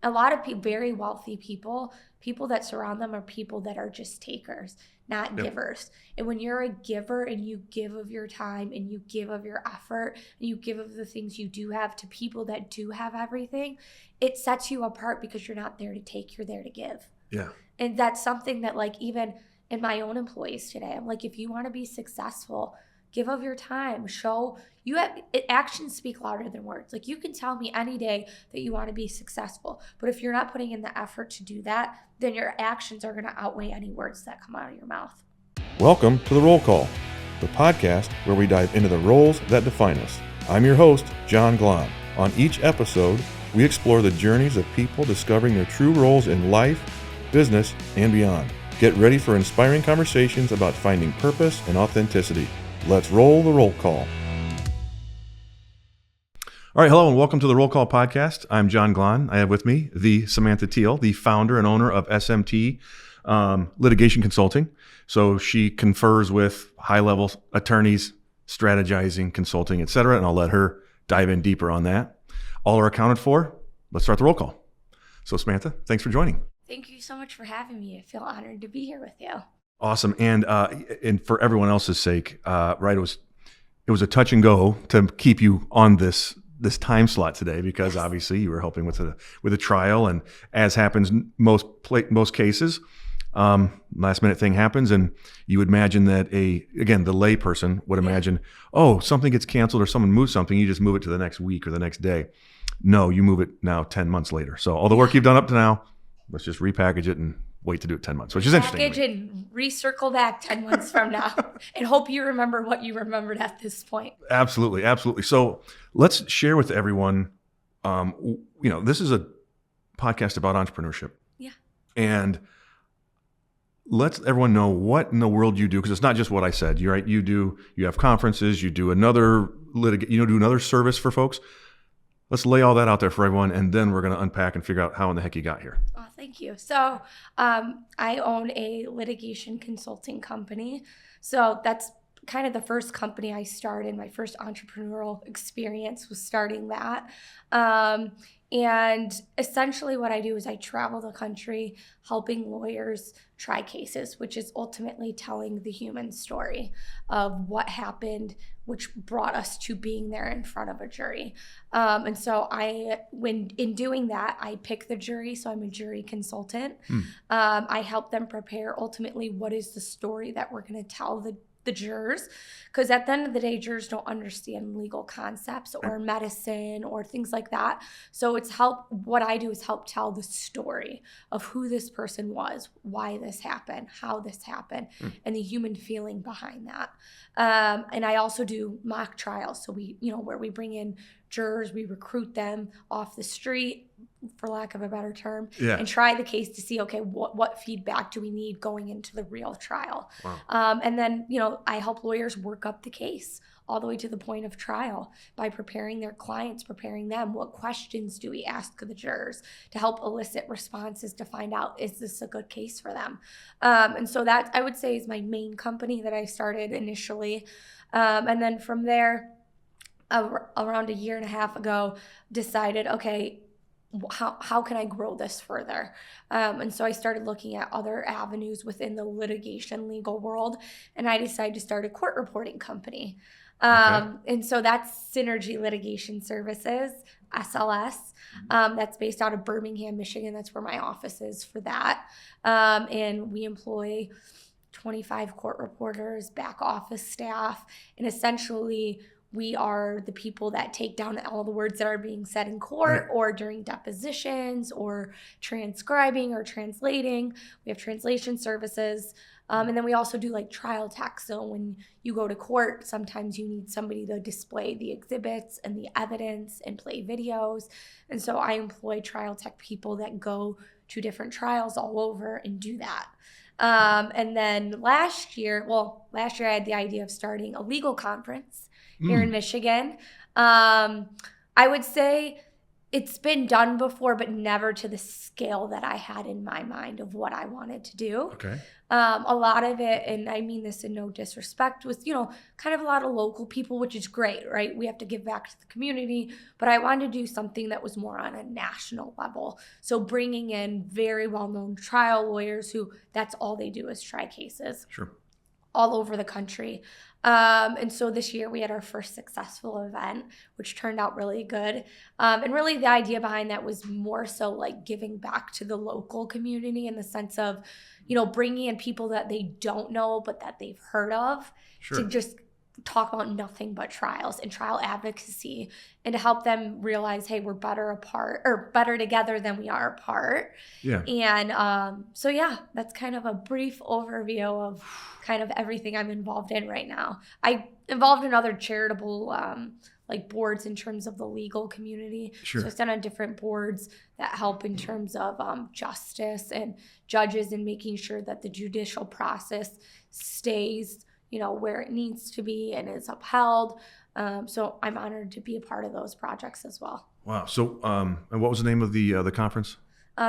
A lot of very wealthy people that surround them are people that are just takers, not givers. And when you're a giver and you give of your time and you give of your effort and you give of the things you do have to people that do have everything, it sets you apart because you're not there to take, you're there to give. Yeah. And that's something that like even in my own employees today, I'm like, if you want to be successful, give of your time, show you have actions speak louder than words. Like you can tell me any day that you want to be successful, but if you're not putting in the effort to do that, then your actions are going to outweigh any words that come out of your mouth. Welcome to The Roll Call, the podcast where we dive into the roles that define us. I'm your host, John Glahn. On each episode, we explore the journeys of people discovering their true roles in life, business, and beyond. Get ready for inspiring conversations about finding purpose and authenticity. Let's roll the roll call. All right, hello and welcome to the Roll Call Podcast. I'm John Glahn. I have with me the Samantha Teal, the founder and owner of SMT Litigation Consulting. So she confers with high-level attorneys, strategizing, consulting, etc., and I'll let her dive in deeper on that. All are accounted for. Let's start the roll call. So Samantha, thanks for joining. Thank you so much for having me. I feel honored to be here with you. Awesome. And for everyone else's sake, right, it was a touch and go to keep you on this time slot today because obviously you were helping with a trial, and as happens most cases, last minute thing happens, and you would imagine that the lay person would imagine, oh, something gets canceled or someone moves something, you just move it to the next week or the next day. No, you move it now 10 months later. So all the work you've done up to now, let's just repackage it and wait to do it 10 months, which is interesting. Package and recircle back 10 months from now and hope you remember what you remembered at this point. Absolutely. Absolutely. So let's share with everyone, this is a podcast about entrepreneurship. Yeah. And let everyone know what in the world you do, because it's not just what I said. You're right. You have conferences, you do another service for folks. Let's lay all that out there for everyone, and then we're going to unpack and figure out how in the heck you got here. Oh, thank you. So I own a litigation consulting company. So that's kind of the first company I started. My first entrepreneurial experience was starting that. And essentially what I do is I travel the country helping lawyers try cases, which is ultimately telling the human story of what happened, which brought us to being there in front of a jury. And so in doing that, I pick the jury. So I'm a jury consultant. I help them prepare ultimately what is the story that we're going to tell the jurors, because at the end of the day, jurors don't understand legal concepts or medicine or things like that. So what I do is help tell the story of who this person was, why this happened, how this happened, and the human feeling behind that. And I also do mock trials. So where we bring in jurors, we recruit them off the street, for lack of a better term, and try the case to see, okay, what feedback do we need going into the real trial? Wow. And then, I help lawyers work up the case all the way to the point of trial by preparing their clients, preparing them. What questions do we ask the jurors to help elicit responses to find out, is this a good case for them? And so that, I would say, is my main company that I started initially. And then from there, around a year and a half ago, decided, okay, how can I grow this further? And so I started looking at other avenues within the litigation legal world, and I decided to start a court reporting company. And so that's Synergy Litigation Services, SLS. That's based out of Birmingham, Michigan. That's where my office is for that. And we employ 25 court reporters, back office staff, and essentially we are the people that take down all the words that are being said in court or during depositions or transcribing or translating. We have translation services. And then we also do like trial tech. So when you go to court, sometimes you need somebody to display the exhibits and the evidence and play videos. And so I employ trial tech people that go to different trials all over and do that. And then last year I had the idea of starting a legal conference here in Michigan. I would say it's been done before, but never to the scale that I had in my mind of what I wanted to do. Okay. A lot of it, and I mean this in no disrespect, was, kind of a lot of local people, which is great, right? We have to give back to the community, but I wanted to do something that was more on a national level. So bringing in very well-known trial lawyers who that's all they do is try cases. Sure. All over the country. And so this year we had our first successful event, which turned out really good. And really the idea behind that was more so like giving back to the local community in the sense of, bringing in people that they don't know, but that they've heard of to just talk about nothing but trials and trial advocacy, and to help them realize, hey, we're better apart or better together than we are apart. Yeah. And so yeah, that's kind of a brief overview of kind of everything I'm involved in right now. I involved in other charitable like boards in terms of the legal community. Sure. So I sit on different boards that help in terms of justice and judges and making sure that the judicial process stays where it needs to be and is upheld. So I'm honored to be a part of those projects as well. Wow. So, and what was the name of the conference?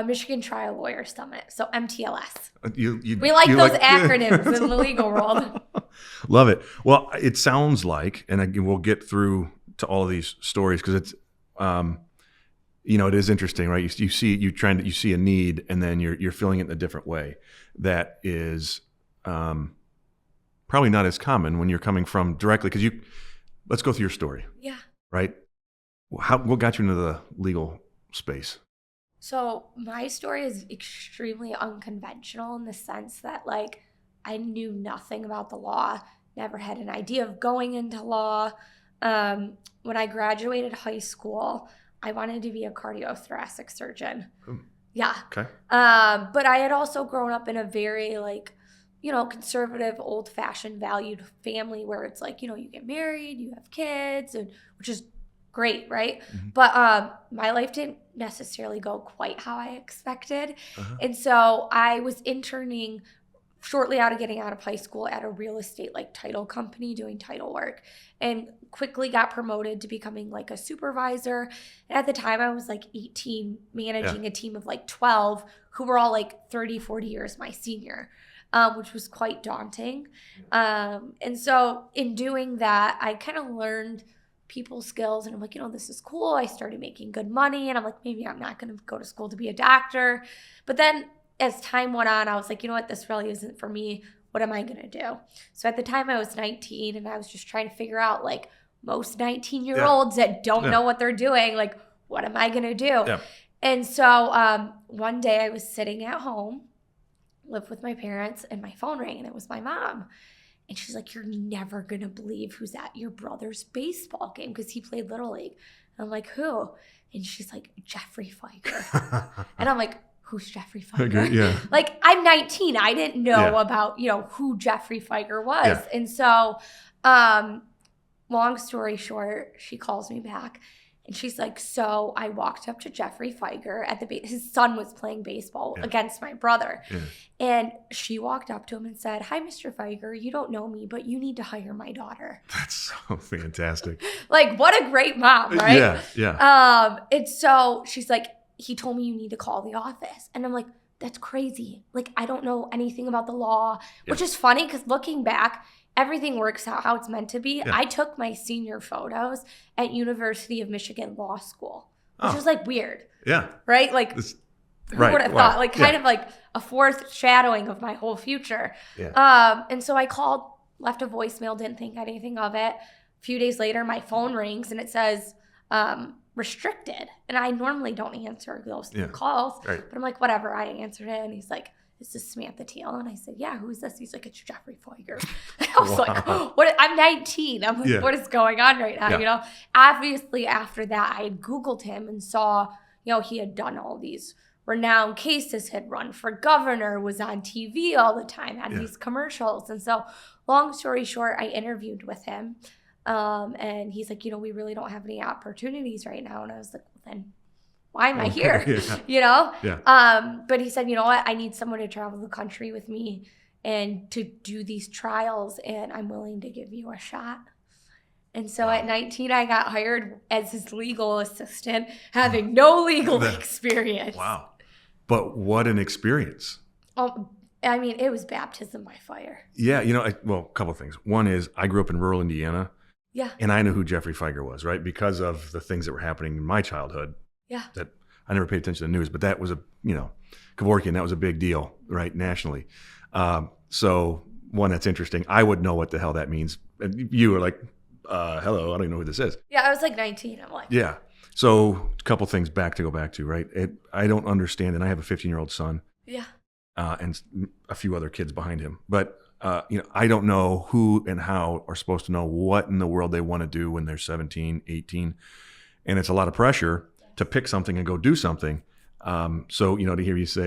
Michigan Trial Lawyer Summit. So MTLS. We like those acronyms in the legal world. Love it. Well, it sounds like, and again, we'll get through to all of these stories because it's, it is interesting, right? You see a need, and then you're filling it in a different way. That is, probably not as common when you're coming from directly, because let's go through your story. Yeah. Right? What got you into the legal space? So my story is extremely unconventional in the sense that I knew nothing about the law, never had an idea of going into law. When I graduated high school, I wanted to be a cardiothoracic surgeon. Ooh. Yeah. Okay. But I had also grown up in a very conservative, old-fashioned, valued family where it's you get married, you have kids, and which is great, right? Mm-hmm. But my life didn't necessarily go quite how I expected. Uh-huh. And so I was interning shortly out of getting out of high school at a real estate title company doing title work, and quickly got promoted to becoming a supervisor. And at the time I was 18, managing a team of 12 who were all 30, 40 years my senior. Which was quite daunting. And so in doing that, I kind of learned people skills, and I'm this is cool. I started making good money, and I'm maybe I'm not going to go to school to be a doctor. But then as time went on, I was you know what, this really isn't for me. What am I going to do? So at the time I was 19, and I was just trying to figure out most 19-year-olds that don't know what they're doing, what am I going to do? Yeah. And so one day I was sitting at home, lived with my parents, and my phone rang, and it was my mom. And she's you're never going to believe who's at your brother's baseball game, because he played Little League. And I'm who? And she's Jeffrey Feiger. And I'm who's Jeffrey Feiger? Yeah. I'm 19. I didn't know about, who Jeffrey Feiger was. Yeah. And so, long story short, she calls me back. And she's so I walked up to Jeffrey Feiger at his son was playing baseball against my brother. Yeah. And she walked up to him and said, "Hi, Mr. Feiger, you don't know me, but you need to hire my daughter." That's so fantastic. What a great mom, right? Yeah, yeah. And so she's he told me you need to call the office. And I'm that's crazy. I don't know anything about the law, which is funny because looking back, everything works out how it's meant to be. Yeah. I took my senior photos at University of Michigan Law School, which was weird. Yeah. Right? Who would have thought? Kind of a foreshadowing of my whole future. Yeah. And so I called, left a voicemail, didn't think anything of it. A few days later, my phone rings and it says restricted. And I normally don't answer those calls. Right. But I'm whatever. I answered it. And he's "This is Samantha Teal." And I said, "Yeah, who's this?" He's "It's Jeffrey Feiger." And I was what? I'm 19. I'm what is going on right now? Yeah. Obviously after that, I had Googled him and saw, he had done all these renowned cases, had run for governor, was on TV all the time, had these commercials. And so long story short, I interviewed with him. And he's we really don't have any opportunities right now. And I was well, then why am I here? Yeah. But he said, "You know what? I need someone to travel the country with me and to do these trials, and I'm willing to give you a shot." And so at 19, I got hired as his legal assistant, having no legal experience. Wow. But what an experience. I mean, it was baptism by fire. Yeah, a couple of things. One is I grew up in rural Indiana. Yeah. And I knew who Jeffrey Feiger was, right? Because of the things that were happening in my childhood. Yeah. That I never paid attention to the news, but that was Kevorkian, that was a big deal, right? Nationally. So one, that's interesting. I would know what the hell that means. And you were like, hello, I don't even know who this is. Yeah, I was like 19. I'm like, yeah. So a couple things to go back to, right? I don't understand, and I have a 15-year-old son. Yeah. And a few other kids behind him. But, I don't know who and how are supposed to know what in the world they want to do when they're 17, 18. And it's a lot of pressure to pick something and go do something. So, to hear you say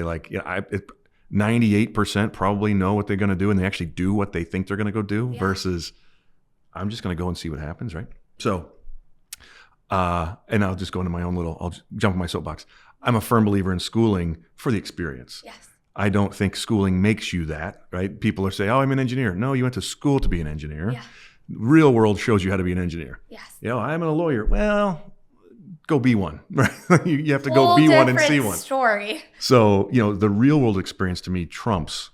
98% probably know what they're going to do and they actually do what they think they're going to go do versus I'm just going to go and see what happens, right? So, and I'll just go into I'll jump in my soapbox. I'm a firm believer in schooling for the experience. Yes. I don't think schooling makes you that, right? People are saying, oh, I'm an engineer. No, you went to school to be an engineer. Yeah. Real world shows you how to be an engineer. Yes. I'm a lawyer. Well, go be one, right? You have to go be one and see one. Story. So, the real world experience to me trumps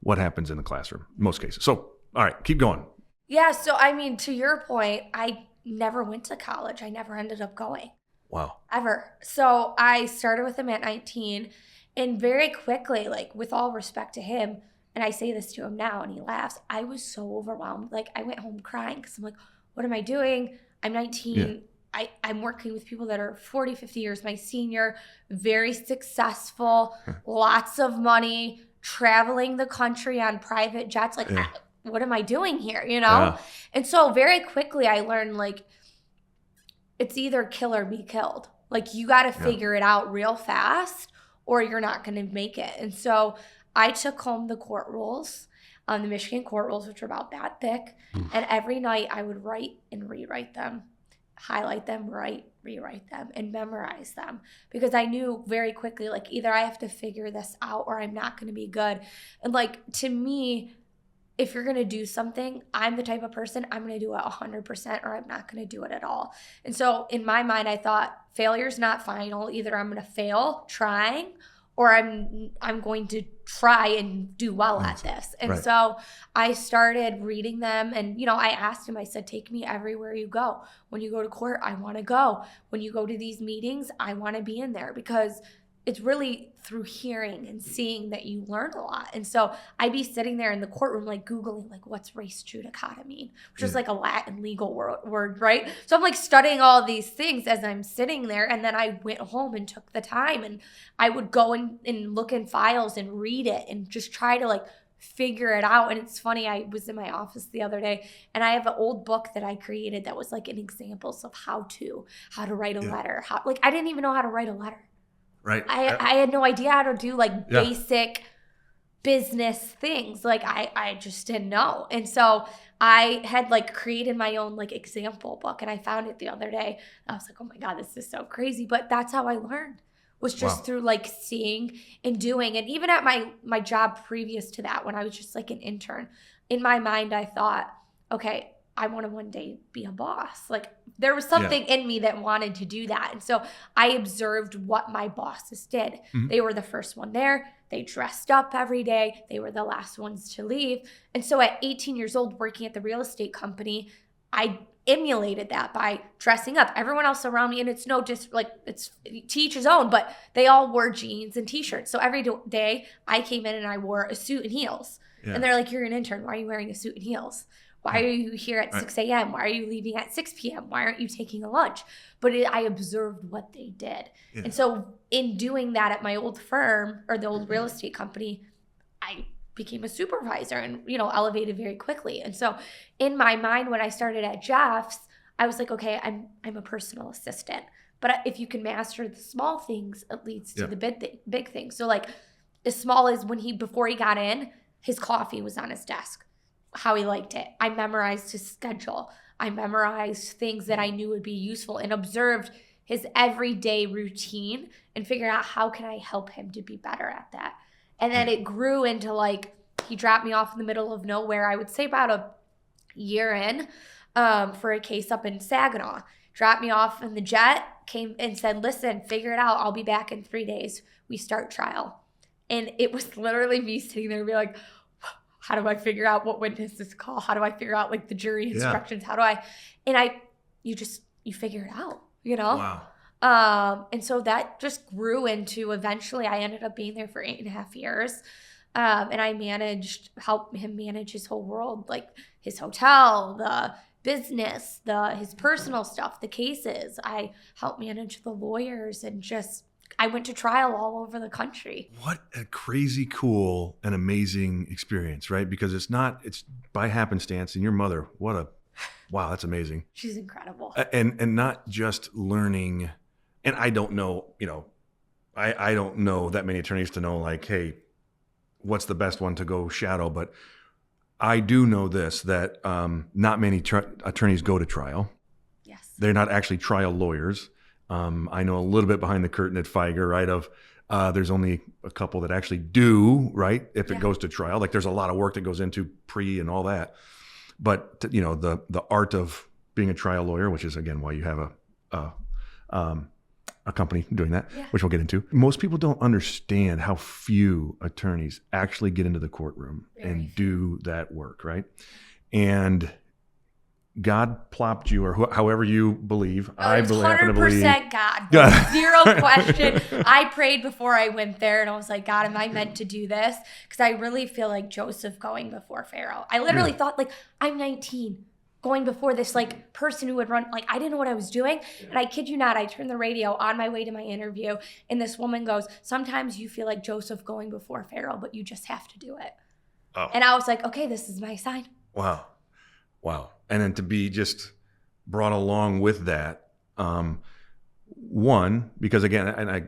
what happens in the classroom in most cases. So, all right, keep going. Yeah. So, I mean, to your point, I never went to college. I never ended up going. Wow. Ever. So I started with him at 19 and very quickly, with all respect to him, and I say this to him now and he laughs, I was so overwhelmed. I went home crying because I'm like, what am I doing? I'm 19. Yeah. I'm working with people that are 40, 50 years my senior, very successful, lots of money, traveling the country on private jets. What am I doing here, Yeah. And so very quickly I learned, it's either kill or be killed. You got to figure it out real fast or you're not going to make it. And so I took home the court rules, the Michigan court rules, which are about that thick. And every night I would write and rewrite them, highlight them, rewrite them, and memorize them. Because I knew very quickly, either I have to figure this out or I'm not going to be good. And to me, if you're going to do something, I'm the type of person, I'm going to do it 100% or I'm not going to do it at all. And so in my mind, I thought failure's not final. Either I'm going to fail trying or I'm going to try and do well at this. And so I started reading them and, I asked him, I said, take me everywhere you go. When you go to court, I want to go. When you go to these meetings, I want to be in there because it's really through hearing and seeing that you learn a lot. And so I'd be sitting there in the courtroom, Googling, what's res judicata mean? Which is a Latin legal word, right? So I'm studying all these things as I'm sitting there. And then I went home and took the time and I would go and look in files and read it and just try to figure it out. And it's funny, I was in my office the other day and I have an old book that I created that was an examples of how to write a letter. I didn't even know how to write a letter. Right. I had no idea how to do basic business things. I just didn't know. And so I had created my own example book and I found it the other day. I was like, oh my God, this is so crazy. But that's how I learned, was just through seeing and doing. And even at my job previous to that, when I was just an intern, in my mind, I thought, okay, I want to one day be a boss. There was something in me that wanted to do that. And so I observed what my bosses did. Mm-hmm. They were the first one there. They dressed up every day. They were the last ones to leave. And so at 18 years old, working at the real estate company, I emulated that by dressing up. Everyone else around me, and it's no just it's to each his own, but they all wore jeans and t-shirts. So every day I came in and I wore a suit and heels. Yeah. And they're like, you're an intern. Why are you wearing a suit and heels? Why are you here at 6 a.m.? Why are you leaving at 6 p.m.? Why aren't you taking a lunch? But I observed what they did. Yeah. And so in doing that at my old firm or the old real estate company, I became a supervisor and, elevated very quickly. And so in my mind, when I started at Jeff's, I was like, okay, I'm a personal assistant. But if you can master the small things, it leads to the big things. So as small as before he got in, his coffee was on his desk. How he liked it. I memorized his schedule. I memorized things that I knew would be useful and observed his everyday routine and figured out how can I help him to be better at that. And then it grew into he dropped me off in the middle of nowhere. I would say about a year in, for a case up in Saginaw. Dropped me off in the jet, came and said, listen, figure it out. I'll be back in 3 days. We start trial. And it was literally me sitting there and be like, how do I figure out what witnesses call? How do I figure out like the jury instructions? How do I, and you figure it out, you know? Wow. And so that just grew into, eventually I ended up being there for 8.5 years. And I helped him manage his whole world, like his hotel, the business, his personal stuff, the cases. I helped manage the lawyers, and I went to trial all over the country. What a crazy, cool, and amazing experience, right? Because it's by happenstance. And your mother, wow, that's amazing. She's incredible. And not just learning, and I don't know, I don't know that many attorneys to know like, hey, what's the best one to go shadow? But I do know this, that not many attorneys go to trial. Yes. They're not actually trial lawyers. I know a little bit behind the curtain at Feiger, right? There's only a couple that actually do, right? If it goes to trial, like there's a lot of work that goes into pre and all that. But the art of being a trial lawyer, which is again why you have a company doing that, which we'll get into. Most people don't understand how few attorneys actually get into the courtroom and do that work, right? And God plopped you, or however you believe. I happen to believe 100% God. Zero question. I prayed before I went there, and I was like, God, am I meant to do this? Because I really feel like Joseph going before Pharaoh. I literally thought, like, I'm 19. Going before this like person who would run, like I didn't know what I was doing. And I kid you not, I turned the radio on my way to my interview, and this woman goes, sometimes you feel like Joseph going before Pharaoh, but you just have to do it. Oh. And I was like, okay, this is my sign. Wow. And then to be just brought along with that, one, because again, and I,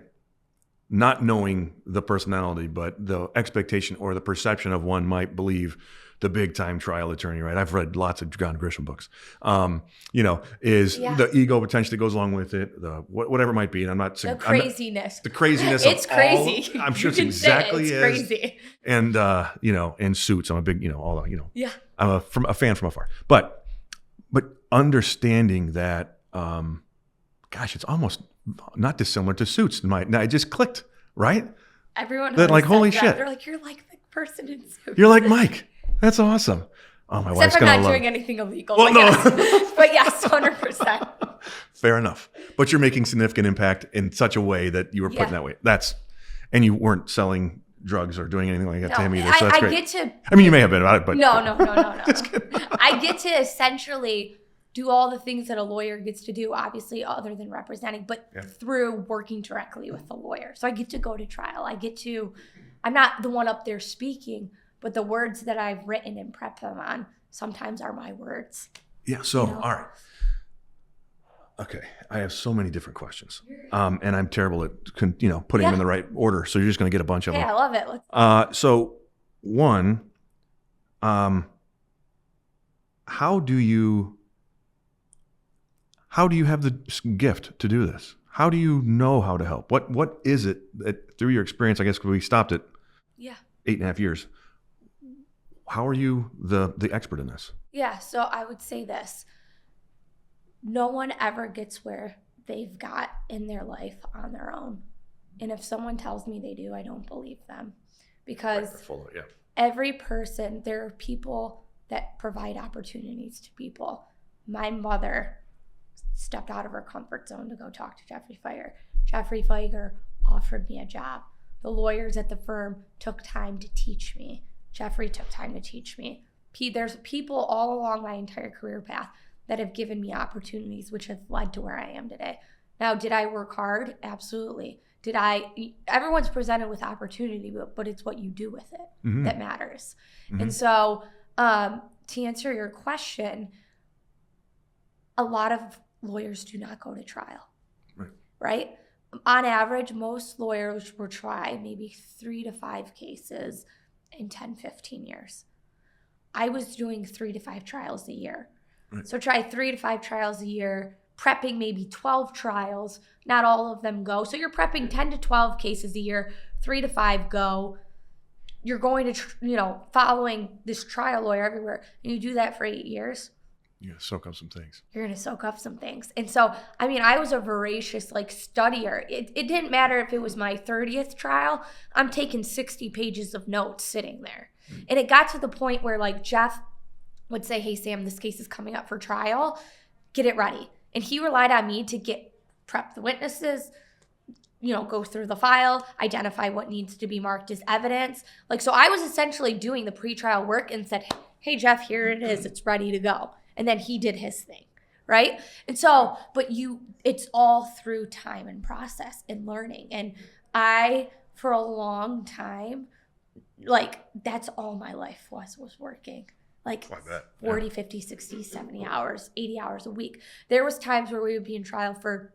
not knowing the personality, but the expectation or the perception of one might believe the big time trial attorney, right? I've read lots of John Grisham books. The ego potentially goes along with it, whatever it might be. And I'm not the craziness. The craziness. It's crazy. I'm sure it's exactly it's crazy. And in Suits, I'm a big, Yeah. I'm a fan from afar. But understanding that, it's almost not dissimilar to Suits. It just clicked, right? Everyone that like, holy shit. They're like, you're like the person in Suits. You're like Mike. That's awesome. Oh, my wife's gonna love it. Except I'm not doing anything illegal. Well, no. But yes, 100%. Fair enough. But you're making significant impact in such a way that you were put in that way. And you weren't selling drugs or doing anything like that to him either. So that's great. You may have been about it, but no. I get to essentially do all the things that a lawyer gets to do, obviously, other than representing, but through working directly with the lawyer. So I get to go to trial. I'm not the one up there speaking, but the words that I've written and prepped them on sometimes are my words. Yeah. So, all right. Okay. I have so many different questions. And I'm terrible at, putting them in the right order. So you're just going to get a bunch of them. Yeah, I love it. So one, how do you have the gift to do this? How do you know how to help? What is it that through your experience, I guess we stopped at 8.5 years. How are you the expert in this? Yeah, so I would say this. No one ever gets where they've got in their life on their own. And if someone tells me they do, I don't believe them. Because every person, there are people that provide opportunities to people. My mother stepped out of her comfort zone to go talk to Jeffrey Feiger. Jeffrey Feiger offered me a job. The lawyers at the firm took time to teach me. Jeffrey took time to teach me. There's people all along my entire career path that have given me opportunities which have led to where I am today. Now, did I work hard? Absolutely. Everyone's presented with opportunity, but it's what you do with it that matters. Mm-hmm. And so to answer your question, a lot of lawyers do not go to trial, right? On average, most lawyers will try maybe 3 to 5 cases in 10, 15 years. I was doing 3 to 5 trials a year. Right. So try 3 to 5 trials a year, prepping maybe 12 trials. Not all of them go. So you're prepping 10 to 12 cases a year, 3 to 5 go. You're going to, following this trial lawyer everywhere. And you do that for 8 years. You soak up some things. You're going to soak up some things. And so, I mean, I was a voracious like studier. It didn't matter if it was my 30th trial. I'm taking 60 pages of notes sitting there. And it got to the point where like Jeff would say, hey, Sam, this case is coming up for trial. Get it ready. And he relied on me to prep the witnesses, go through the file, identify what needs to be marked as evidence. Like, so I was essentially doing the pretrial work and said, hey, Jeff, here it is. It's ready to go. And then he did his thing, right? And so, it's all through time and process and learning. And I, for a long time, like, that's all my life was working. Like 40, 50, 60, 70 hours, 80 hours a week. There was times where we would be in trial for,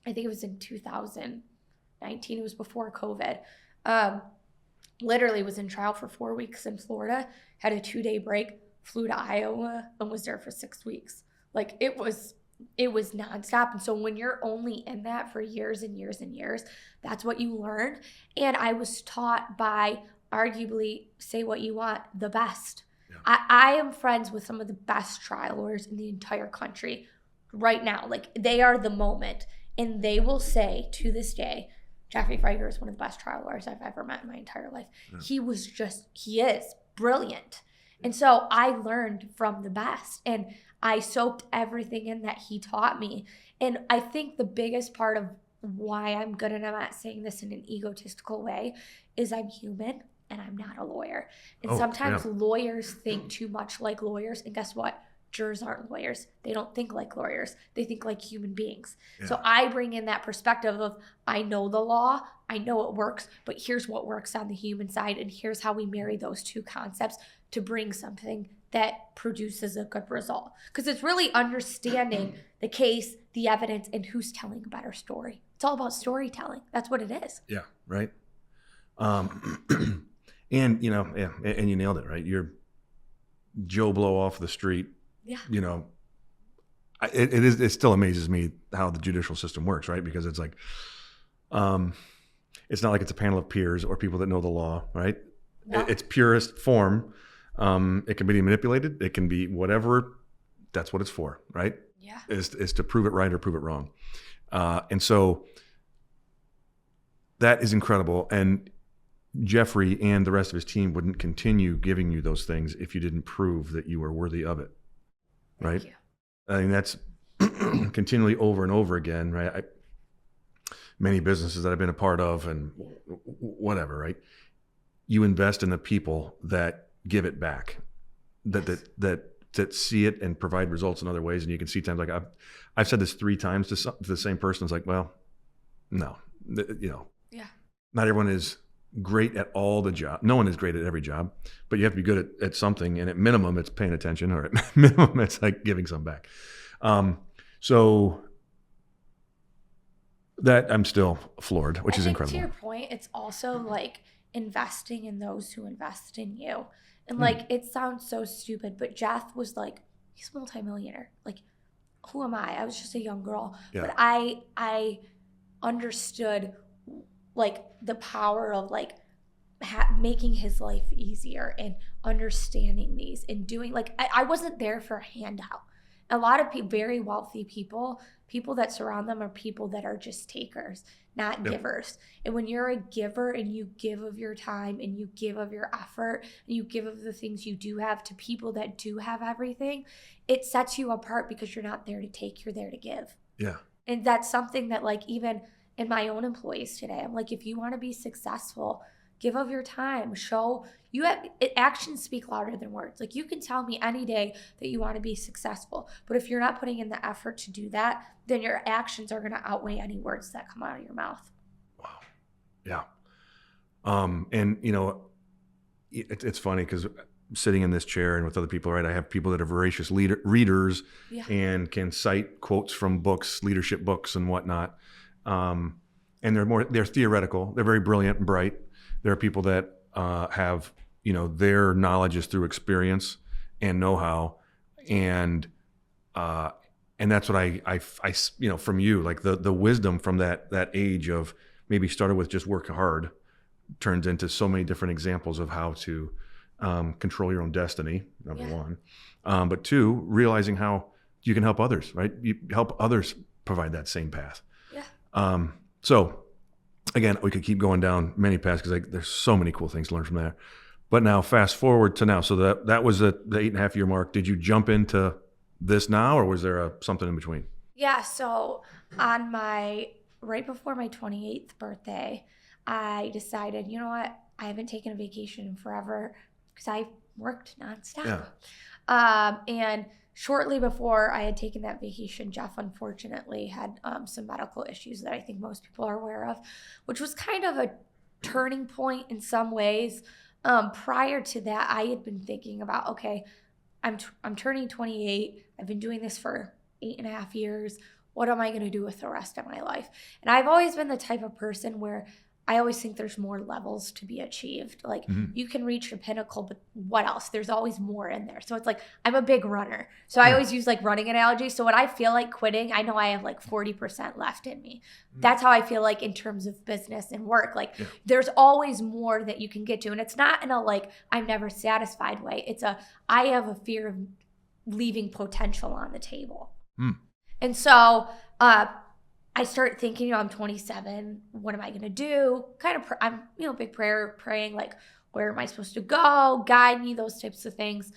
I think it was in 2019, it was before COVID. Literally was in trial for 4 weeks in Florida, had a 2-day break, flew to Iowa, and was there for 6 weeks. Like it was nonstop. And so when you're only in that for years and years and years, that's what you learn. And I was taught by arguably, say what you want, the best. Yeah. I am friends with some of the best trial lawyers in the entire country right now. Like they are the moment. And they will say to this day, Jeffrey Freiger is one of the best trial lawyers I've ever met in my entire life. Yeah. He is brilliant. And so I learned from the best and I soaked everything in that he taught me. And I think the biggest part of why I'm good, and I'm not saying this in an egotistical way, is I'm human and I'm not a lawyer. And sometimes lawyers think too much like lawyers. And guess what? Jurors aren't lawyers. They don't think like lawyers. They think like human beings. Yeah. So I bring in that perspective of I know the law, I know it works, but here's what works on the human side, and here's how we marry those two concepts to bring something that produces a good result. Because it's really understanding the case, the evidence, and who's telling a better story. It's all about storytelling. That's what it is. Yeah, right. And you nailed it, right? You're Joe Blow off the street. Yeah. It still amazes me how the judicial system works, right? Because it's like, it's not like it's a panel of peers or people that know the law, right? No. It's purest form. It can be manipulated. It can be whatever. That's what it's for, right? Yeah. Is to prove it right or prove it wrong. And so that is incredible. And Jeffrey and the rest of his team wouldn't continue giving you those things if you didn't prove that you were worthy of it. Right? Thank you. I mean, that's continually over and over again, right? Many businesses that I've been a part of and whatever, right? You invest in the people that give it back, that see it and provide results in other ways. And you can see times like I've said this 3 times to the same person. It's like, well, no, yeah. Not everyone is great at all the job. No one is great at every job, but you have to be good at something. And at minimum, it's paying attention, or at minimum, it's like giving some back. So that I'm still floored, which is incredible. To your point, it's also like investing in those who invest in you. And like, it sounds so stupid, but Jeff was like, he's a multimillionaire. Like, who am I? I was just a young girl. Yeah. But I understood like the power of like making his life easier and understanding these and doing like, I wasn't there for a handout. A lot of very wealthy people that surround them are people that are just takers, not givers. And when you're a giver and you give of your time and you give of your effort and you give of the things you do have to people that do have everything, it sets you apart because you're not there to take, you're there to give. Yeah. And that's something that like even in my own employees today, I'm like, if you want to be successful, give of your time, actions speak louder than words. Like you can tell me any day that you want to be successful, but if you're not putting in the effort to do that, then your actions are going to outweigh any words that come out of your mouth. Wow. Yeah. And it's funny because sitting in this chair and with other people, right? I have people that are voracious readers and can cite quotes from books, leadership books and whatnot. And they're theoretical. They're very brilliant and bright. There are people that have, their knowledge is through experience and know-how. And that's what I from you, like the wisdom from that age of maybe started with just work hard turns into so many different examples of how to control your own destiny, number Yeah. one. But two, realizing how you can help others, right? You help others provide that same path. Yeah. So again, we could keep going down many paths because there's so many cool things to learn from there. But now fast forward to now. So that was the 8.5 year mark. Did you jump into this now, or was there something in between? Yeah. So on right before my 28th birthday, I decided, you know what? I haven't taken a vacation in forever because I worked nonstop. Yeah. And shortly before I had taken that vacation, Jeff unfortunately had some medical issues that I think most people are aware of, which was kind of a turning point in some ways. Prior to that, I had been thinking about, okay, I'm turning 28. I've been doing this for 8.5 years. What am I going to do with the rest of my life? And I've always been the type of person where I always think there's more levels to be achieved. Like you can reach the pinnacle, but what else? There's always more in there. So it's like, I'm a big runner. So I always use like running analogy. So when I feel like quitting, I know I have like 40% left in me. That's how I feel like in terms of business and work. Like there's always more that you can get to. And it's not in a like, I'm never satisfied way. It's I have a fear of leaving potential on the table. And so, I start thinking, I'm 27. What am I going to do? Kind of, I'm, big praying, like, where am I supposed to go? Guide me, those types of things.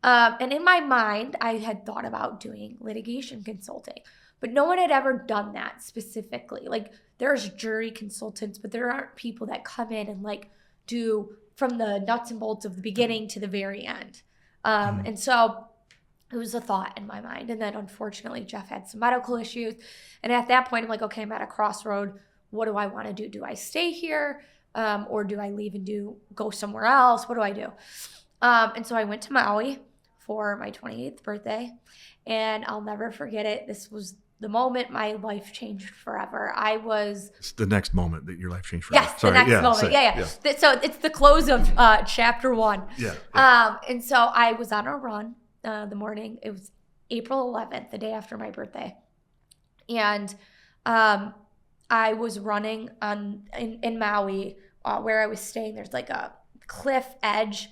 And in my mind, I had thought about doing litigation consulting, but no one had ever done that specifically. Like, there's jury consultants, but there aren't people that come in and like do from the nuts and bolts of the beginning to the very end. And so it was a thought in my mind. And then unfortunately, Jeff had some medical issues. And at that point, I'm like, okay, I'm at a crossroad. What do I want to do? Do I stay here? Or do I leave and go somewhere else? What do I do? And so I went to Maui for my 28th birthday. And I'll never forget it. This was the moment my life changed forever. It's the next moment that your life changed forever. Yes, the next moment. Yeah. So it's the close of chapter 1. Yeah. And so I was on a run. The morning, it was April 11th, the day after my birthday. And I was running in Maui where I was staying. There's like a cliff edge.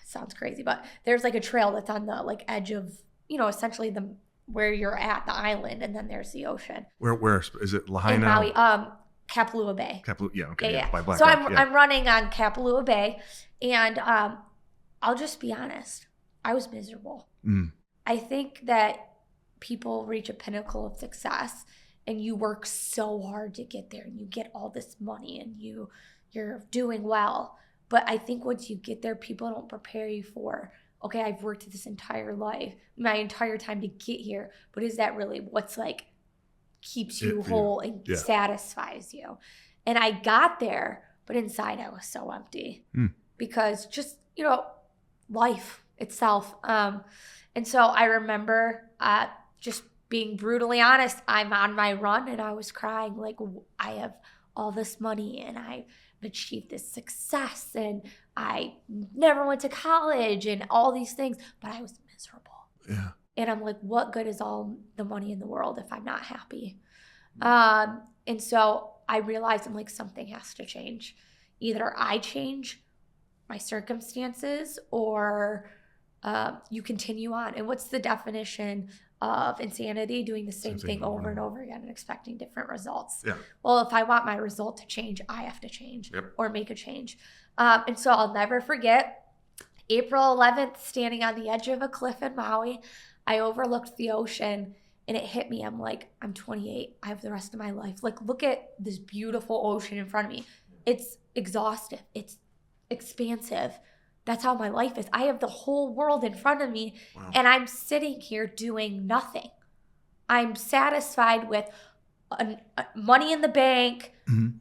Sounds crazy, but there's like a trail that's on the like edge of, essentially where you're at, the island, and then there's the ocean. Where is it? Lahaina? In Maui, Kapalua Bay. Yeah, okay. Yeah. By Black So Rock, I'm running on Kapalua Bay, and I'll just be honest. I was miserable. I think that people reach a pinnacle of success and you work so hard to get there and you get all this money and you're doing well. But I think once you get there, people don't prepare you for, okay, I've worked this entire life, my entire time to get here. But is that really what's like keeps you whole and satisfies you? And I got there, but inside I was so empty because just, life itself. And so I remember just being brutally honest, I'm on my run and I was crying like I have all this money and I've achieved this success and I never went to college and all these things, but I was miserable. Yeah. And I'm like, what good is all the money in the world if I'm not happy? And so I realized I'm like, something has to change. Either I change my circumstances or you continue on. And what's the definition of insanity? Doing the same thing over and over again and expecting different results. Yeah. Well, if I want my result to change, I have to change or make a change. And so I'll never forget April 11th, standing on the edge of a cliff in Maui. I overlooked the ocean and it hit me. I'm like, I'm 28. I have the rest of my life. Like, look at this beautiful ocean in front of me. It's exhaustive. It's expansive. That's how my life is. I have the whole world in front of me, and I'm sitting here doing nothing. I'm satisfied with money in the bank,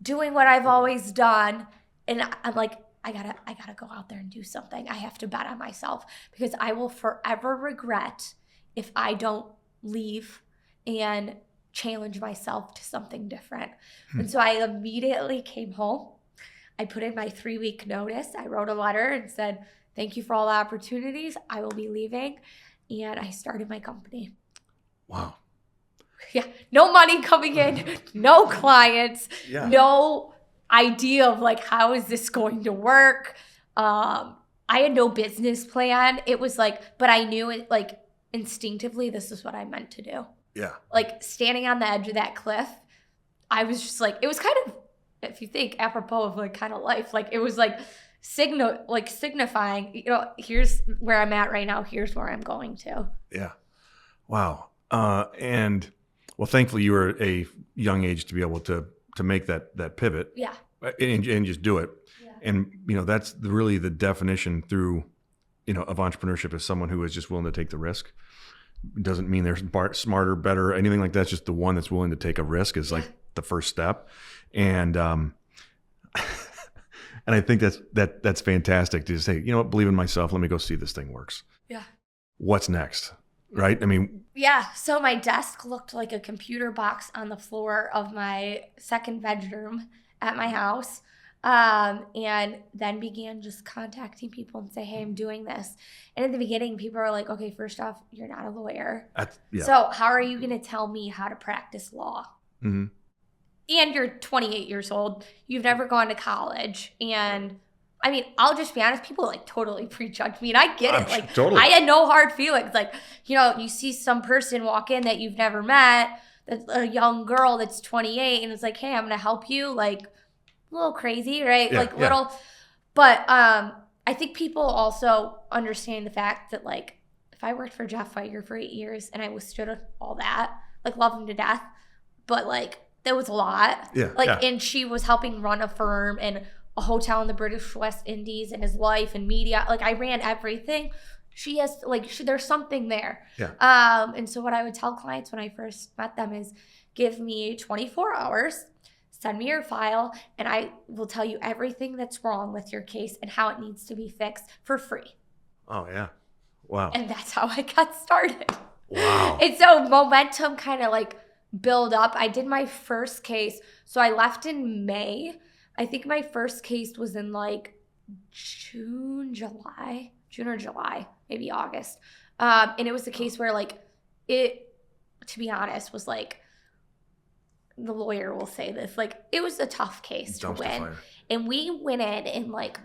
doing what I've always done, and I'm like, I gotta go out there and do something. I have to bet on myself because I will forever regret if I don't leave and challenge myself to something different. And so I immediately came home. I put in my 3-week notice. I wrote a letter and said, thank you for all the opportunities. I will be leaving. And I started my company. Wow. Yeah. No money coming in, no clients, no idea of like, how is this going to work? I had no business plan. It was like, but I knew it, like, instinctively, this is what I meant to do. Yeah. Like, standing on the edge of that cliff, I was just like, it was kind of, if you think apropos of like kind of life, like it was like signifying, you know, here's where I'm at right now. Here's where I'm going to. Yeah. Wow. And well, thankfully you were a young age to be able to make that pivot. Yeah. And just do it. Yeah. And, you know, that's really the definition through, you know, of entrepreneurship is someone who is just willing to take the risk. It doesn't mean they're smarter, better, anything like that. It's just the one that's willing to take a risk is like the first step. And, and I think that's fantastic to say, you know what, believe in myself. Let me go see this thing works. Yeah. What's next? Right. I mean, yeah. So my desk looked like a computer box on the floor of my second bedroom at my house. And then began just contacting people and say, hey, I'm doing this. And at the beginning, people are like, okay, first off, you're not a lawyer. Yeah. So how are you going to tell me how to practice law? Mm-hmm. And you're 28 years old. You've never gone to college. And I mean, I'll just be honest, people like totally prejudge me. And I get it. Like, totally. I had no hard feelings. Like, you know, you see some person walk in that you've never met, that's a young girl that's 28, and it's like, hey, I'm going to help you. Like, a little crazy, right? Yeah, like little, but I think people also understand the fact that like if I worked for Jeff Feiger for 8 years and I withstood all that, like love him to death, but like that was a lot. Yeah. Like, and she was helping run a firm and a hotel in the British West Indies and his life and media. Like I ran everything. She has like there's something there. Yeah. And so what I would tell clients when I first met them is give me 24 hours. Send me your file, and I will tell you everything that's wrong with your case and how it needs to be fixed for free. Oh, yeah. Wow. And that's how I got started. Wow. And so momentum kind of like build up. I did my first case. So I left in May. I think my first case was in like June or July, maybe August. And it was a case where like it, to be honest, was like, the lawyer will say this, like it was a tough case to win. Fire. And we went in and like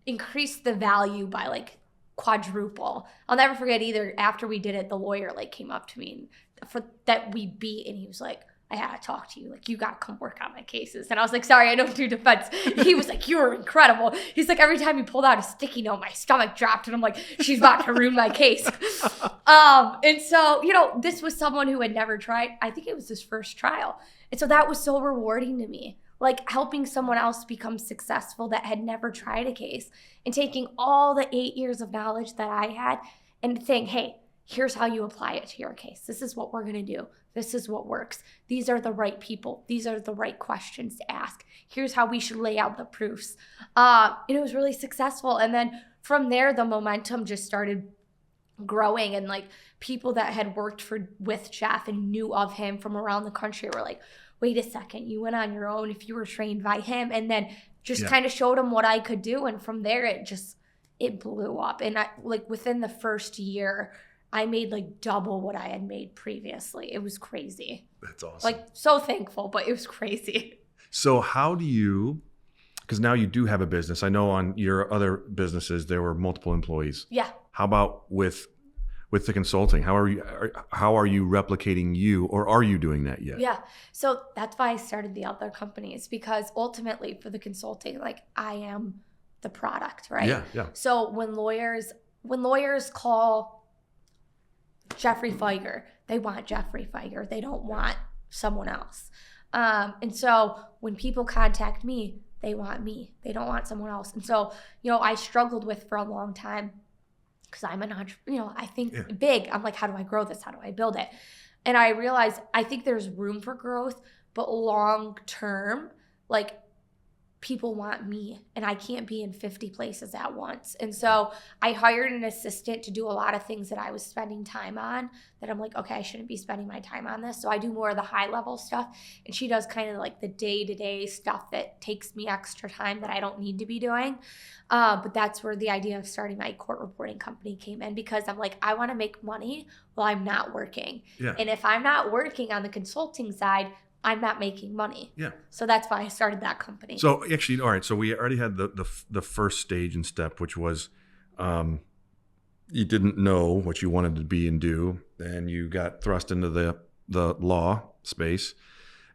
increased the value by like quadruple. I'll never forget either. After we did it, the lawyer like came up to me and for that we beat, and he was like, I had to talk to you. Like, you got to come work on my cases. And I was like, sorry, I don't do defense. He was like, you were incredible. He's like, every time he pulled out a sticky note, my stomach dropped. And I'm like, she's about to ruin my case. And so, you know, this was someone who had never tried. I think it was his first trial. And so that was so rewarding to me. Like helping someone else become successful that had never tried a case and taking all the 8 years of knowledge that I had and saying, hey, here's how you apply it to your case. This is what we're going to do. This is what works. These are the right people. These are the right questions to ask. Here's how we should lay out the proofs. And it was really successful. And then from there, the momentum just started growing. And like people that had worked with Jeff and knew of him from around the country were like, wait a second, you went on your own if you were trained by him. And then just kind of showed him what I could do. And from there, it blew up. And I, like within the first year, I made like double what I had made previously. It was crazy. That's awesome. Like so thankful, but it was crazy. So how do you, because now you do have a business. I know on your other businesses, there were multiple employees. Yeah. How about with the consulting? How are you replicating you, or are you doing that yet? Yeah. So that's why I started the other companies, because ultimately for the consulting, like I am the product, right? Yeah. Yeah. So when lawyers call Jeffrey Feiger, they want Jeffrey Feiger. They don't want someone else. And so when people contact me, they want me. They don't want someone else. And so, you know, I struggled with for a long time because I'm an entrepreneur, you know, I think big. I'm like, how do I grow this? How do I build it? And I realized I think there's room for growth, but long term, like people want me and I can't be in 50 places at once. And so I hired an assistant to do a lot of things that I was spending time on that I'm like, okay, I shouldn't be spending my time on this. So I do more of the high level stuff. And she does kind of like the day-to-day stuff that takes me extra time that I don't need to be doing. But that's where the idea of starting my court reporting company came in, because I'm like, I want to make money while I'm not working. Yeah. And if I'm not working on the consulting side, I'm not making money. Yeah. So that's why I started that company. So actually, all right. So we already had the first stage and step, which was you didn't know what you wanted to be and do, and you got thrust into the law space,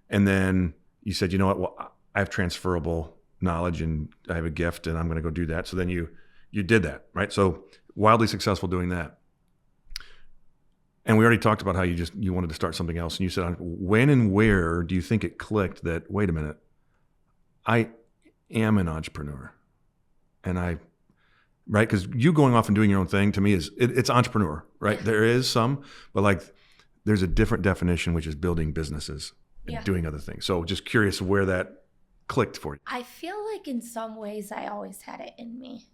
and then you said, you know what? Well, I have transferable knowledge and I have a gift, and I'm going to go do that. So then you did that, right? So wildly successful doing that. And we already talked about how you wanted to start something else. And you said, when and where do you think it clicked that, wait a minute, I am an entrepreneur? And right? Because you going off and doing your own thing to me it's entrepreneur, right? There is some, but like there's a different definition, which is building businesses and doing other things. So just curious where that clicked for you. I feel like in some ways I always had it in me.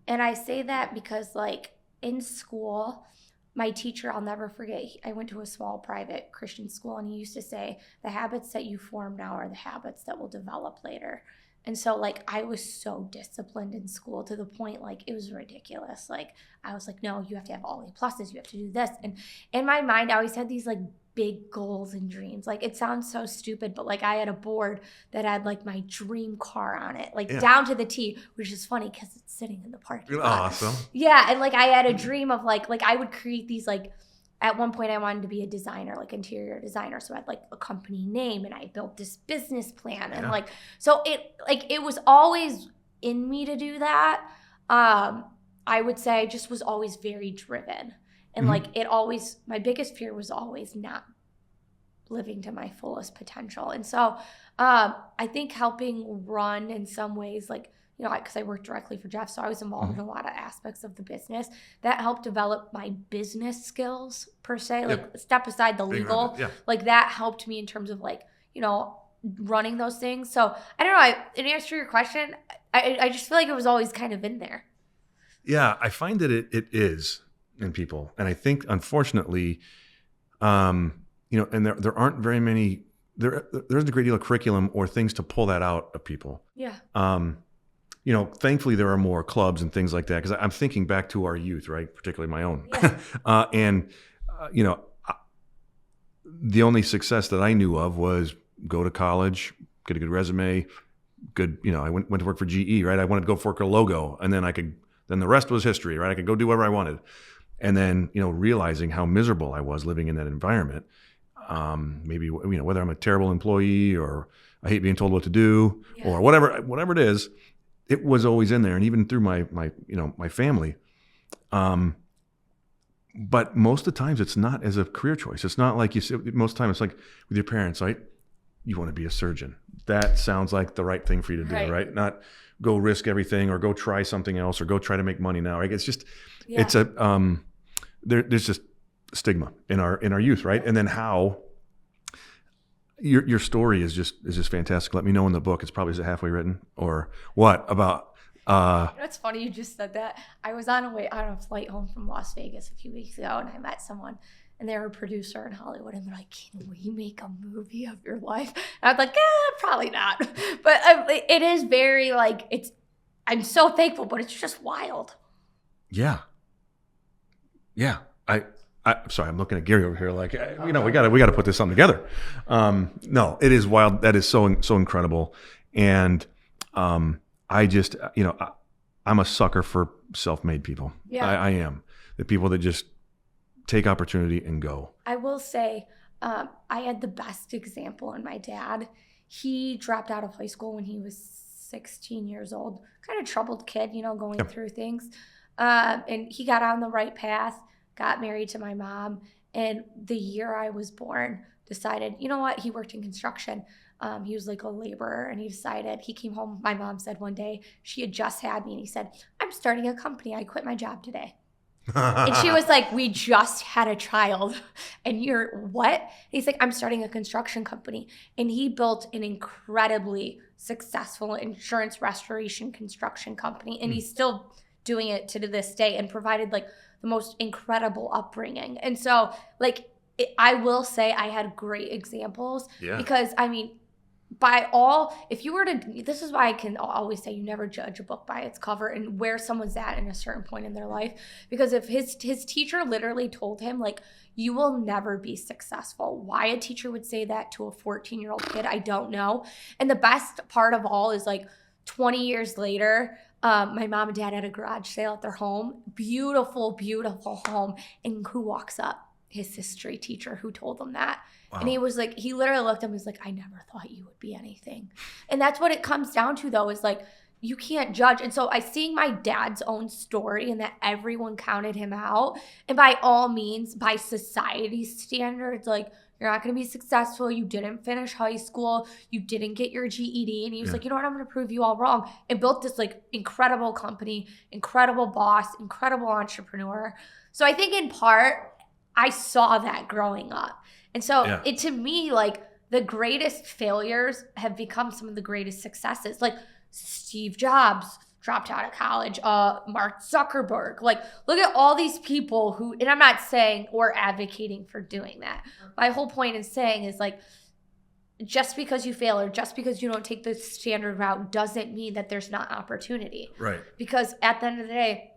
And I say that because like in school, my teacher, I'll never forget, I went to a small private Christian school, and he used to say, the habits that you form now are the habits that will develop later. And so like I was so disciplined in school to the point like it was ridiculous. Like I was like, no, you have to have all A+, you have to do this. And in my mind, I always had these like big goals and dreams. Like it sounds so stupid, but like I had a board that had like my dream car on it, like down to the T, which is funny because it's sitting in the parking lot. Awesome. Yeah, and like I had a dream of like I would create these like, at one point I wanted to be a designer, like interior designer. So I had like a company name, and I built this business plan, and like, so it was always in me to do that. I would say I just was always very driven. And like my biggest fear was always not living to my fullest potential. And so I think helping run in some ways, like, you know, because I worked directly for Jeff, so I was involved in a lot of aspects of the business that helped develop my business skills per se, like step aside the legal, like that helped me in terms of like, you know, running those things. So I don't know, in answer to your question, I just feel like it was always kind of in there. Yeah, I find that it is in people. And I think, unfortunately, you know, and there aren't very many, there isn't a great deal of curriculum or things to pull that out of people. Yeah. You know, thankfully there are more clubs and things like that, because I'm thinking back to our youth, right? Particularly my own. Yeah. You know, the only success that I knew of was go to college, get a good resume, good, you know, I went to work for GE, right? I wanted to go work a logo, and then then the rest was history, right? I could go do whatever I wanted. And then, you know, realizing how miserable I was living in that environment, maybe, you know, whether I'm a terrible employee or I hate being told what to do or whatever it is, it was always in there. And even through my you know, my family. But most of the times it's not as a career choice. It's not like you said, most of the time it's like with your parents, right? You want to be a surgeon. That sounds like the right thing for you to do, right? Not go risk everything or go try something else or go try to make money now, right? It's just, it's a, there's just stigma in our youth, right? And then how your story is just fantastic. Let me know in the book. It's probably halfway written or what about, you know, it's funny you just said that. I was on a flight home from Las Vegas a few weeks ago, and I met someone, and they were a producer in Hollywood, and they're like, can we make a movie of your life? And I was like, probably not. But it is very like, I'm so thankful, but it's just wild. Yeah. I'm sorry, I'm looking at Gary over here like, you know, we got to put this something together. No, it is wild. That is so incredible. And I just, you know, I'm a sucker for self-made people. Yeah. I am. The people that just take opportunity and go. I will say, I had the best example in my dad. He dropped out of high school when he was 16 years old. Kind of troubled kid, you know, going through things. And he got on the right path, got married to my mom. And the year I was born, decided, you know what? He worked in construction. He was like a laborer, and he came home. My mom said one day, she had just had me, and he said, I'm starting a company. I quit my job today. And she was like, we just had a child, and you're what? And he's like, I'm starting a construction company. And he built an incredibly successful insurance restoration construction company. And he's still doing it to this day and provided like the most incredible upbringing. And so like, I will say I had great examples because I mean, if you were to, this is why I can always say you never judge a book by its cover and where someone's at in a certain point in their life. Because if his teacher literally told him, like, you will never be successful. Why a teacher would say that to a 14-year-old kid, I don't know. And the best part of all is, like, 20 years later, my mom and dad had a garage sale at their home. Beautiful, beautiful home. And who walks up? His history teacher who told them that. Wow. And he was like, he literally looked at him and was like, I never thought you would be anything. And that's what it comes down to, though, is like, you can't judge. And so I seeing my dad's own story and that everyone counted him out. And by all means, by society's standards, like, you're not going to be successful. You didn't finish high school. You didn't get your GED. And he was like, you know what? I'm going to prove you all wrong. And built this, like, incredible company, incredible boss, incredible entrepreneur. So I think in part, I saw that growing up. And so it, to me, like, the greatest failures have become some of the greatest successes. Like Steve Jobs dropped out of college, Mark Zuckerberg. Like, look at all these people who, and I'm not saying or advocating for doing that. My whole point in saying is, like, just because you fail or just because you don't take the standard route doesn't mean that there's not opportunity. Right. Because at the end of the day,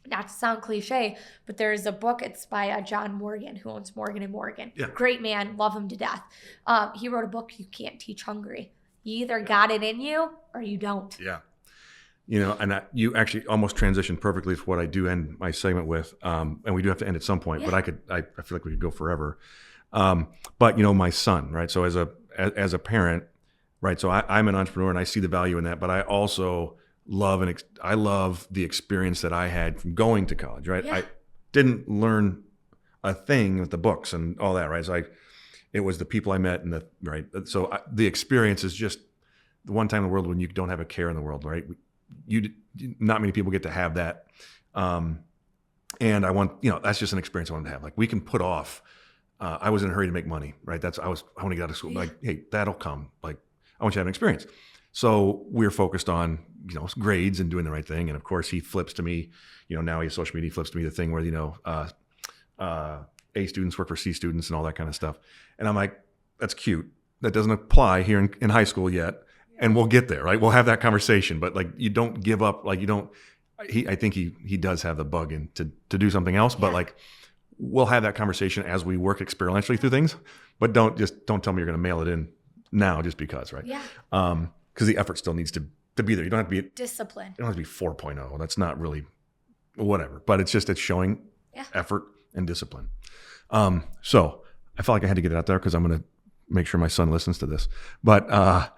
not to sound cliche, but there is a book. It's by John Morgan, who owns Morgan & Morgan. Yeah. Great man. Love him to death. He wrote a book, You Can't Teach Hungry. You either got it in you or you don't. Yeah. You know, and you actually almost transitioned perfectly for what I do end my segment with. And we do have to end at some point, but I feel like we could go forever. But, you know, my son, right? So as a parent, right? So I'm an entrepreneur and I see the value in that, but I also I love the experience that I had from going to college, right? Yeah. I didn't learn a thing with the books and all that, right? So it was the people I met and the experience is just the one time in the world when you don't have a care in the world, right? Not many people get to have that. And I want, you know, that's just an experience I wanted to have. Like, we can put off, I was in a hurry to make money, right? I want to get out of school. Yeah. Like, hey, that'll come. Like, I want you to have an experience. So we're focused on, you know, grades and doing the right thing. And of course he flips to me, you know, now he has social media, he flips to me the thing where, you know, A students work for C students and all that kind of stuff. And I'm like, that's cute. That doesn't apply here in high school yet. And we'll get there, right? We'll have that conversation, but, like, you don't give up. Like, I think he does have the bug in to do something else, but, like, we'll have that conversation as we work experientially through things, but don't tell me you're going to mail it in now just because, right? Yeah. Because the effort still needs to be there. You don't have to be discipline. You don't have to be 4.0. That's not really whatever, but it's showing effort and discipline. So I felt like I had to get it out there because I'm going to make sure my son listens to this. But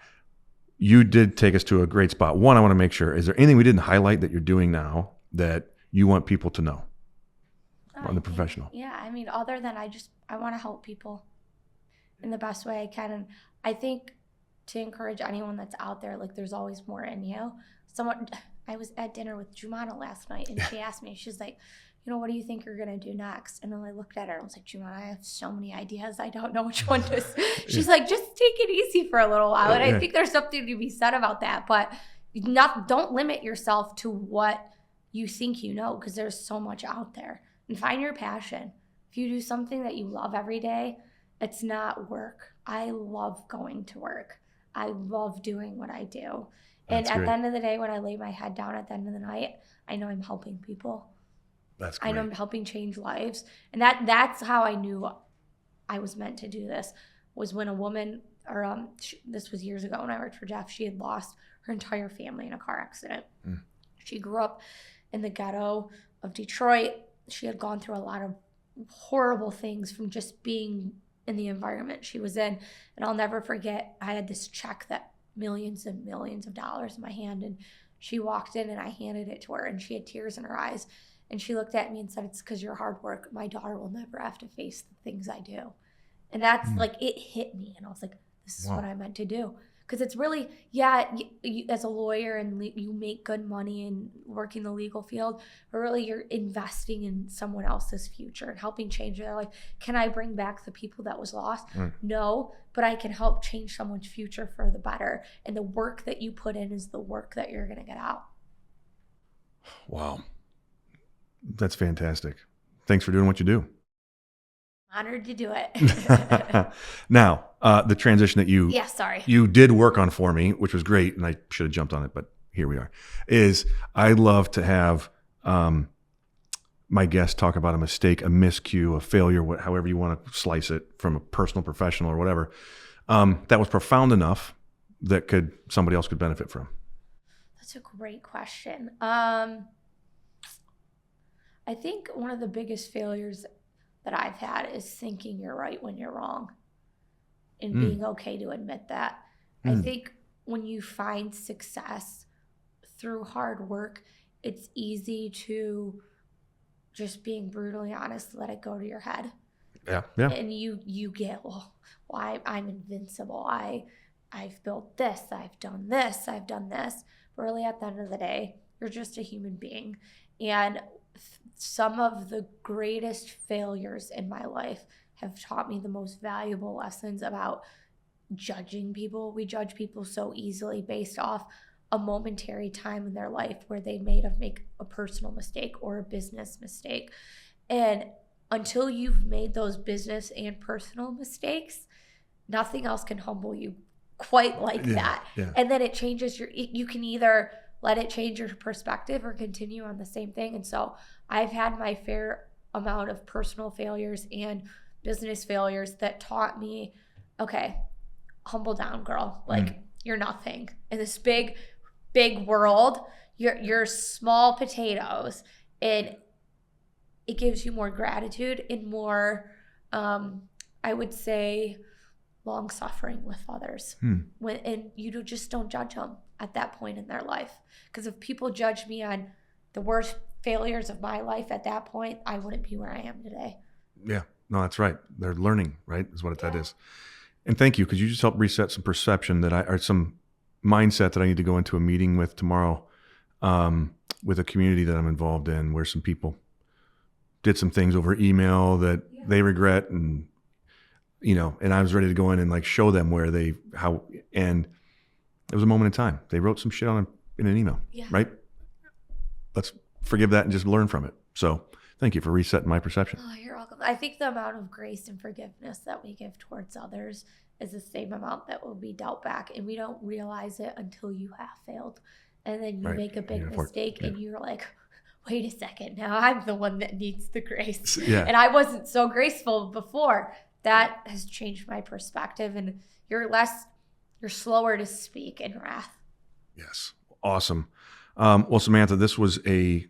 you did take us to a great spot. One, I want to make sure, is there anything we didn't highlight that you're doing now that you want people to know on the professional? Yeah, I mean, other than I want to help people in the best way I can. And I think to encourage anyone that's out there, like, there's always more in you. I was at dinner with Jumana last night, and she asked me, she's like, you know, what do you think you're going to do next? And then I looked at her and I was like, Jumana, I have so many ideas. I don't know which one to. She's like, just take it easy for a little while. And I think there's something to be said about that. But don't limit yourself to what you think you know, because there's so much out there. And find your passion. If you do something that you love every day, it's not work. I love going to work. I love doing what I do. And at the end of the day, when I lay my head down at the end of the night, I know I'm helping people. That's great. I know I'm helping change lives. And that's how I knew I was meant to do this, was when a woman, this was years ago when I worked for Jeff, she had lost her entire family in a car accident. Mm. She grew up in the ghetto of Detroit. She had gone through a lot of horrible things from just being in the environment she was in. And I'll never forget, I had this check that millions and millions of dollars in my hand, and she walked in and I handed it to her, and she had tears in her eyes, and she looked at me and said, it's because your hard work, my daughter will never have to face the things I do. And that's like, it hit me, and I was like, this is what I meant to do. Because it's really, you, as a lawyer, and you make good money and work in the legal field, but really you're investing in someone else's future and helping change their life. Can I bring back the people that was lost? No, but I can help change someone's future for the better. And the work that you put in is the work that you're going to get out. Wow. That's fantastic. Thanks for doing what you do. Honored to do it. Now, the transition that Yeah, sorry. you did work on for me, which was great, and I should have jumped on it, but here we are, is I love to have my guests talk about a mistake, a miscue, a failure, however you want to slice it, from a personal, professional, or whatever, that was profound enough that somebody else could benefit from. That's a great question. I think one of the biggest failures that I've had is thinking you're right when you're wrong, and being okay to admit that. I think when you find success through hard work, it's easy to, just being brutally honest, let it go to your head. Yeah. And you get, well, I'm invincible. I've built this, I've done this. But really, at the end of the day, you're just a human being. And some of the greatest failures in my life have taught me the most valuable lessons about judging people. We judge people so easily based off a momentary time in their life where they may have made a personal mistake or a business mistake. And until you've made those business and personal mistakes, nothing else can humble you quite like that. Yeah. And then it changes you can either let it change your perspective or continue on the same thing. And so I've had my fair amount of personal failures and business failures that taught me, okay, humble down, girl. Like, you're nothing in this big world. You're small potatoes, and it gives you more gratitude and more, I would say, long suffering with others. And you just don't judge them at that point in their life. Because if people judge me on the worst failures of my life at that point, I wouldn't be where I am today. Yeah, no, that's right. They're learning, right? Is what that is. And thank you, because you just helped reset some perception or some mindset that I need to go into a meeting with tomorrow, with a community that I'm involved in, where some people did some things over email that they regret, and and I was ready to go in and like show them and it was a moment in time. They wrote some shit in an email, right? Let's forgive that and just learn from it. So thank you for resetting my perception. Oh, you're welcome. I think the amount of grace and forgiveness that we give towards others is the same amount that will be dealt back. And we don't realize it until you have failed. And then you make a big mistake and you're like, wait a second, now I'm the one that needs the grace. Yeah. And I wasn't so graceful before. That has changed my perspective, and you're slower to speak in wrath. Yes. Awesome. Well, Samantha, this was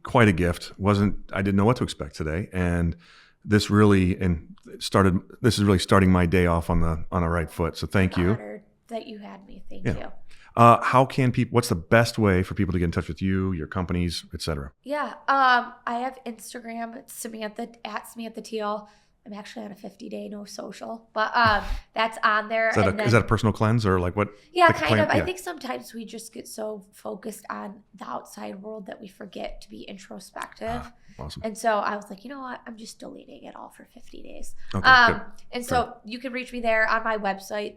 quite a gift. I didn't know what to expect today. And this is really starting my day off on the right foot. So thank you. Honored that you had me. Thank you. What's the best way for people to get in touch with you, your companies, et cetera? Yeah. I have Instagram. It's Samantha Teal. I'm actually on a 50-day no social, but that's on there. Is that a personal cleanse or like what? Yeah, kind of. I think sometimes we just get so focused on the outside world that we forget to be introspective. Awesome. And so I was like, you know what? I'm just deleting it all for 50 days. Okay, good. And so you can reach me there on my website.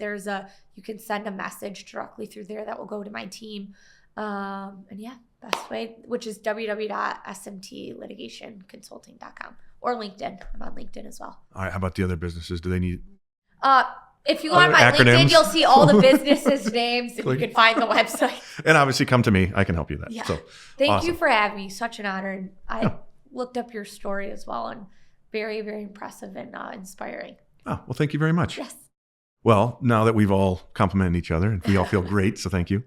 You can send a message directly through there that will go to my team. Best way, which is www.smtlitigationconsulting.com or LinkedIn. I'm on LinkedIn as well. All right. How about the other businesses? Do they need? If you go on my LinkedIn, you'll see all the businesses' names, and you can find the website. And obviously, come to me. I can help you with that. Yeah. So, Thank you for having me. Such an honor. And I looked up your story as well, and very, very impressive and inspiring. Oh, well, thank you very much. Yes. Well, now that we've all complimented each other and we all feel great, so thank you.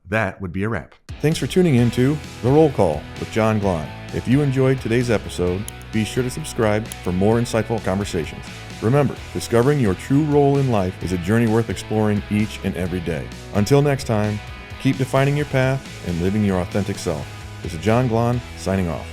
That would be a wrap. Thanks for tuning in to The Roll Call with John Glahn. If you enjoyed today's episode, be sure to subscribe for more insightful conversations. Remember, discovering your true role in life is a journey worth exploring each and every day. Until next time, keep defining your path and living your authentic self. This is John Glahn signing off.